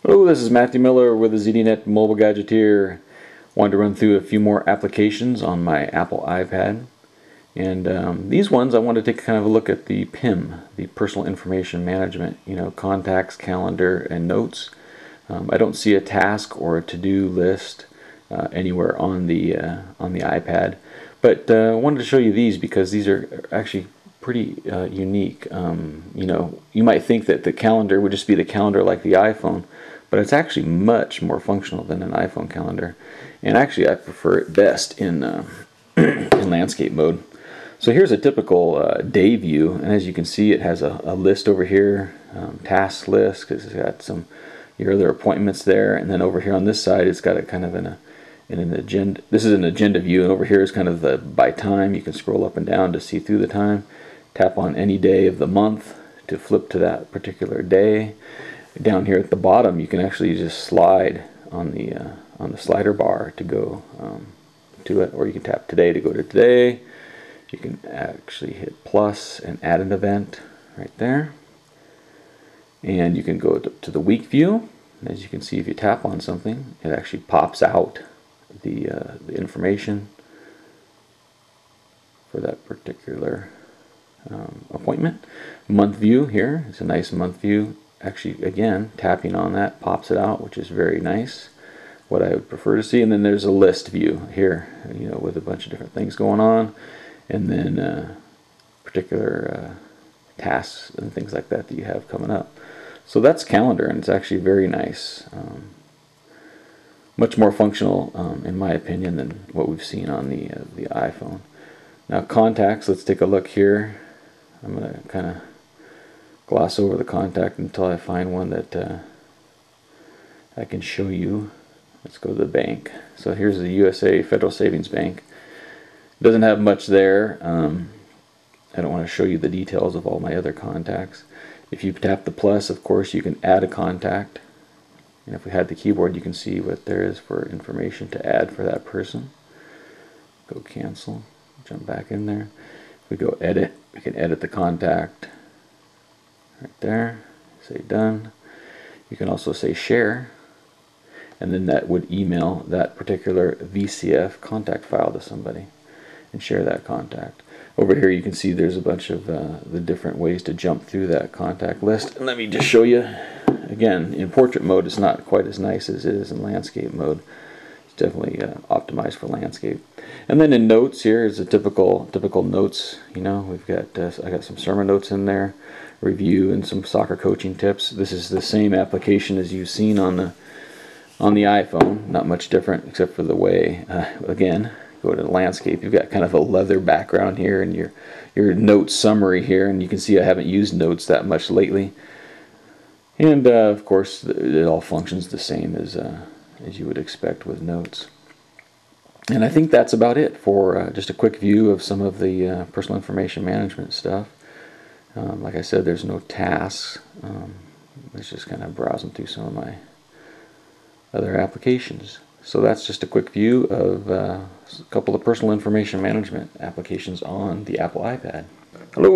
Hello, this is Matthew Miller with the ZDNet Mobile Gadgeteer. Wanted to run through a few more applications on my Apple iPad. And these ones I wanted to take kind of a look at the PIM, the Personal Information Management, contacts, calendar, and notes. I don't see a task or a to-do list anywhere on the iPad, but I wanted to show you these because these are actually pretty unique. You might think that the calendar would just be the calendar like the iPhone, but it's actually much more functional than an iPhone calendar. And actually I prefer it best in, in landscape mode. So here's a typical day view, and as you can see it has a list over here, task list, because it's got some your other appointments there, and then over here on this side it's got a kind of an agenda. This is an agenda view, and over here is kind of the by time. You can scroll up and down to see through the time. Tap on any day of the month to flip to that particular day. Down here at the bottom you can actually just slide on the slider bar to go to it, or you can tap today to go to today. You can actually hit plus and add an event right there, and you can go to the week view. As you can see, if you tap on something, it actually pops out the information for that particular appointment. Month view here, it's a nice month view. Actually, again, tapping on that pops it out, which is very nice, what I would prefer to see. And then there's a list view here, with a bunch of different things going on, and then particular tasks and things like that that you have coming up. So that's calendar, and it's actually very nice. Much more functional, in my opinion, than what we've seen on the iPhone. Now contacts, let's take a look here. I'm going to kind of gloss over the contact until I find one that I can show you. Let's go to the bank. So here's the USA Federal Savings Bank. It doesn't have much there. I don't want to show you the details of all my other contacts. If you tap the plus, of course, you can add a contact. And if we had the keyboard, you can see what there is for information to add for that person. Go cancel, jump back in there. If we go edit, we can edit the contact right there. Say done. You can also say share, and then that would email that particular VCF contact file to somebody and share that contact. Over here you can see there's a bunch of the different ways to jump through that contact list. And let me just show you. Again, in portrait mode it's not quite as nice as it is in landscape mode. It's definitely optimized for landscape. And then in notes, here is a typical notes. We've got I got some sermon notes in there, review, and some soccer coaching tips. This is the same application as you've seen on the iPhone. Not much different except for the way again, go to the landscape, you've got kind of a leather background here, and your note summary here, and you can see I haven't used notes that much lately. And of course it all functions the same as you would expect with notes. And I think that's about it for just a quick view of some of the personal information management stuff. Like I said, there's no tasks. It's just kind of browsing through some of my other applications. So that's just a quick view of a couple of personal information management applications on the Apple iPad. Hello.